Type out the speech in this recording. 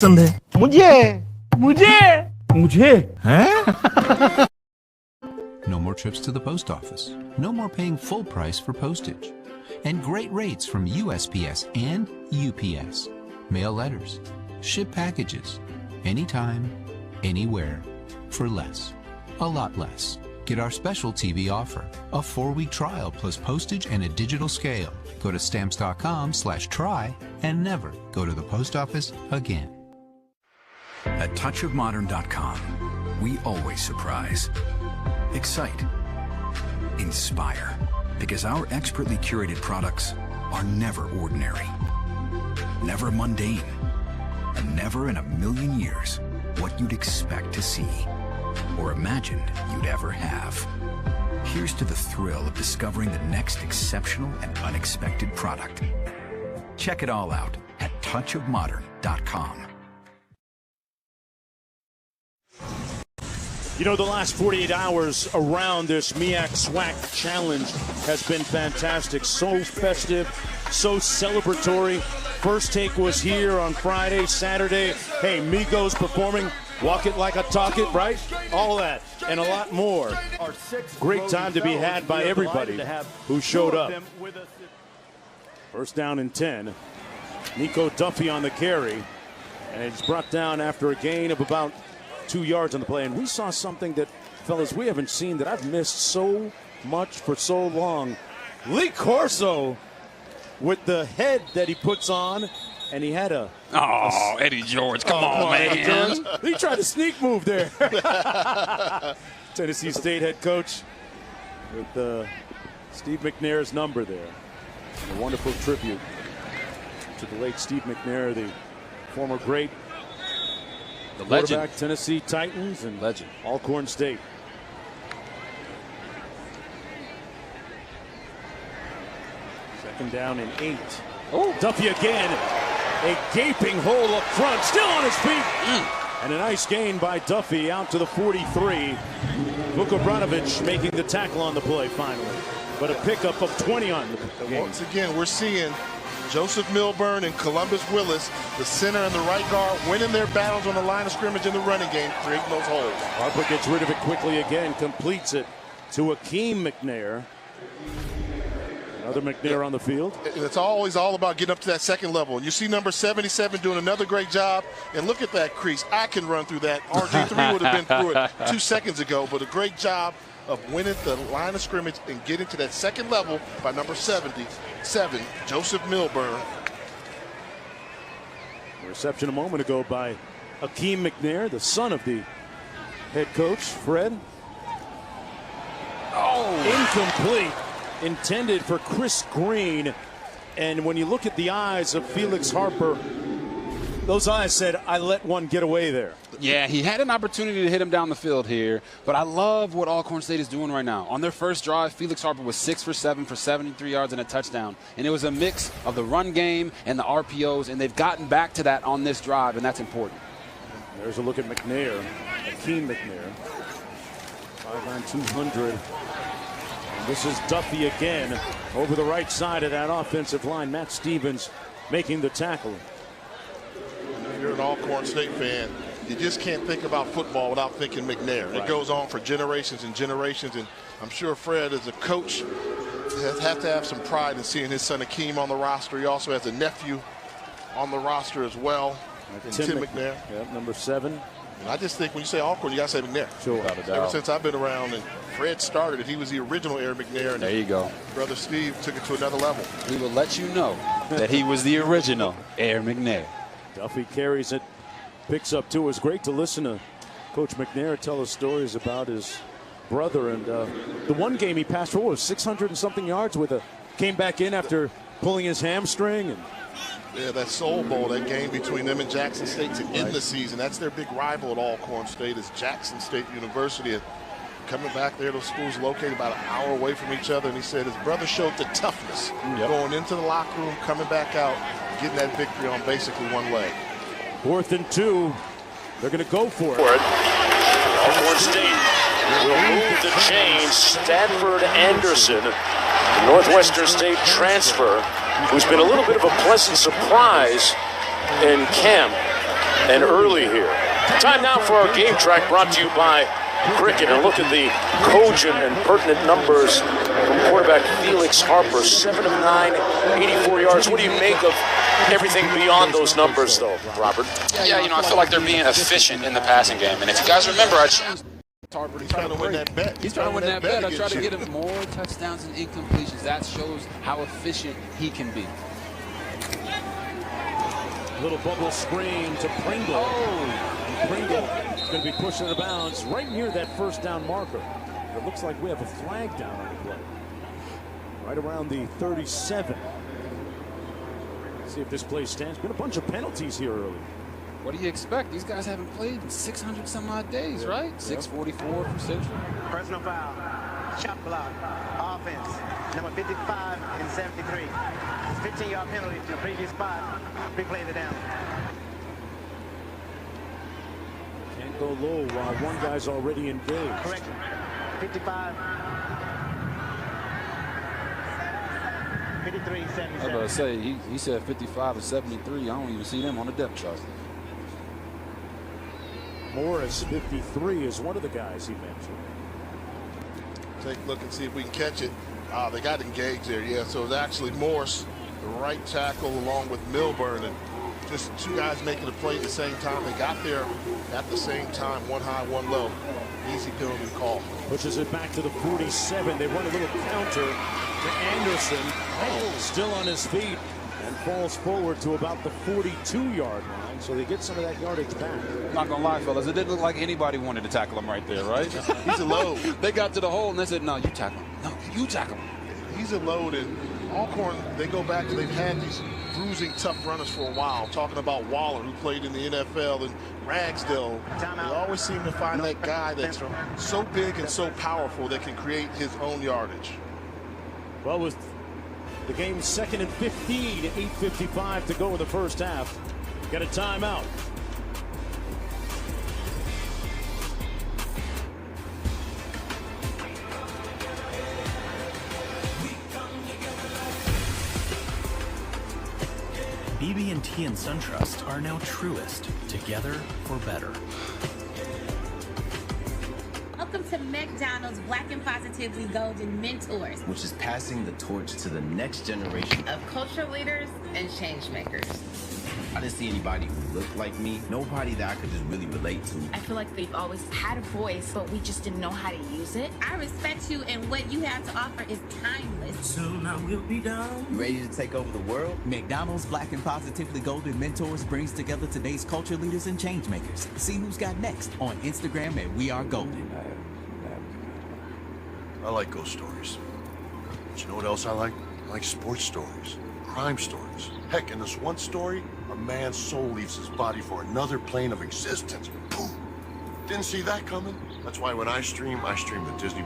पसंद है मुझे मुझे मुझे हैं? No more trips to the post office. No more paying full price for postage. And great rates from USPS and UPS. Mail letters. Ship packages. Anytime, anywhere. For less. A lot less. Get our special TV offer. A 4-week trial plus postage and a digital scale. Go to stamps.com/try and never go to the post office again. At touchofmodern.com, we always surprise, excite, inspire, because our expertly curated products are never ordinary, never mundane, and never in a million years what you'd expect to see or imagined you'd ever have. Here's to the thrill of discovering the next exceptional and unexpected product. Check it all out at touchofmodern.com. You know, the last 48 hours around this MEAC SWAC challenge has been fantastic. So festive, so celebratory. First Take was here on Friday, Saturday. Hey, Migos performing, walk it like I talk it, right? All that and a lot more. Great time to be had by everybody who showed up. First down and 10. Nico Duffy on the carry. And it's brought down after a gain of about 2 yards on the play. And we saw something that, fellas, we haven't seen that I've missed so much for so long. Lee Corso with the head that he puts on, and he had a... Oh, Eddie George, come on, man. He tried a sneak move there. Tennessee State head coach with Steve McNair's number there. And a wonderful tribute to the late Steve McNair, the former great The quarterback, legend. Tennessee Titans, and Legend. Alcorn State. Second down and 8. Oh, Duffy again. A gaping hole up front, still on his feet. And a nice gain by Duffy out to the 43. Vukobranovic making the tackle on the play finally. But a pickup of 20 on the game. Once again, we're seeing Joseph Milburn and Columbus Willis, the center and the right guard, winning their battles on the line of scrimmage in the running game, creating those holes. Harper gets rid of it quickly again, completes it to Akeem McNair. Another McNair on the field. It's always all about getting up to that second level. And you see number 77 doing another great job. And look at that crease. I can run through that. RG3 would have been through it 2 seconds ago, but a great job of winning the line of scrimmage and getting to that second level by number 77, Joseph Milburn. Reception a moment ago by Akeem McNair, the son of the head coach, Fred. Oh, incomplete. Intended for Chris Green. And when you look at the eyes of Felix Harper, those eyes said, I let one get away there. Yeah, he had an opportunity to hit him down the field here, but I love what Alcorn State is doing right now. On their first drive, Felix Harper was 6 for 7 for 73 yards and a touchdown. And it was a mix of the run game and the RPOs, and they've gotten back to that on this drive, and that's important. There's a look at McNair, Akeem McNair. 5'9", 200. And this is Duffy again over the right side of that offensive line. Matt Stevens making the tackle. If you're an Alcorn State fan, you just can't think about football without thinking McNair. Right. It goes on for generations and generations, and I'm sure Fred, as a coach, has to have some pride in seeing his son Akeem on the roster. He also has a nephew on the roster as well, Tim McNair. Yep, number 7. And I just think when you say Alcorn, you got to say McNair. Sure. Ever since I've been around and Fred started it, he was the original Air McNair. And there you go. Brother Steve took it to another level. We will let you know that he was the original Air McNair. Duffy carries it, picks up 2. It was great to listen to Coach McNair tell us stories about his brother. And the one game he passed for was 600 and something yards came back in after pulling his hamstring. And yeah, that Soul Bowl, that game between them and Jackson State to end the season. That's their big rival at Alcorn State is Jackson State University. And coming back there, those schools located about an hour away from each other. And he said his brother showed the toughness going into the locker room, coming back out, getting that victory on basically one leg. 4th and 2. They're going to go for it. Alcorn State will move the chains. Stanford Anderson, the Northwestern State transfer, who's been a little bit of a pleasant surprise in camp. and early here. Time now for our game track brought to you by Cricket. And look at the cogent and pertinent numbers from quarterback Felix Harper. 7 of 9, 84 yards. What do you make of everything beyond those numbers, though, Robert? Yeah, I feel like they're being efficient in the passing game. And if you guys remember, He's trying to win that bet. He's trying to win that bet. I try to get him more touchdowns and incompletions. That shows how efficient he can be. Little bubble screen to Pringle. And Pringle is going to be pushed out of bounds right near that first down marker. It looks like we have a flag down on the play. Right around the 37. See if this play stands. Been a bunch of penalties here early. What do you expect? These guys haven't played in 600 some odd days, right? 644 for Central. Personal foul, shot block, offense, number 55 and 73. 15-yard penalty to the previous spot. Replay the down. Can't go low while one guy's already engaged. Correct. 55. 53, 77. I was about to say, he said 55 and 73. I don't even see them on the depth chart. Morris, 53, is one of the guys he mentioned. Take a look and see if we can catch it. They got engaged there, yeah. So it's actually Morse, the right tackle, along with Milburn, and just two guys making a play at the same time. They got there at the same time, one high, one low. Easy penalty call. Pushes it back to the 47. They run a little counter to Anderson. Still on his feet and falls forward to about the 42-yard line. So they get some of that yardage back. I'm not going to lie, fellas. It didn't look like anybody wanted to tackle him right there, right? He's a load. They got to the hole and they said, no, you tackle him. No, you tackle him. He's a load, and Alcorn, they go back to they've had these bruising, tough runners for a while. Talking about Waller, who played in the NFL, and Ragsdale. They always seem to find that guy that's so big and so powerful that can create his own yardage. Well, with the game's 2nd and 15, 8:55 to go in the first half. Got a timeout. BB&T and SunTrust are now Truist, together for better. Welcome to McDonald's Black and Positively Golden Mentors, which is passing the torch to the next generation of culture leaders and change makers. I didn't see anybody who looked like me, nobody that I could just really relate to. I feel like they've always had a voice, but we just didn't know how to use it. I respect you, and what you have to offer is timeless. Soon I will be done. You ready to take over the world? McDonald's Black and Positively Golden Mentors brings together today's culture leaders and change makers. See who's got next on Instagram at We Are Golden. I like ghost stories. But you know what else I like? I like sports stories, crime stories. Heck, in this one story, a man's soul leaves his body for another plane of existence. Boom! Didn't see that coming. That's why when I stream the Disney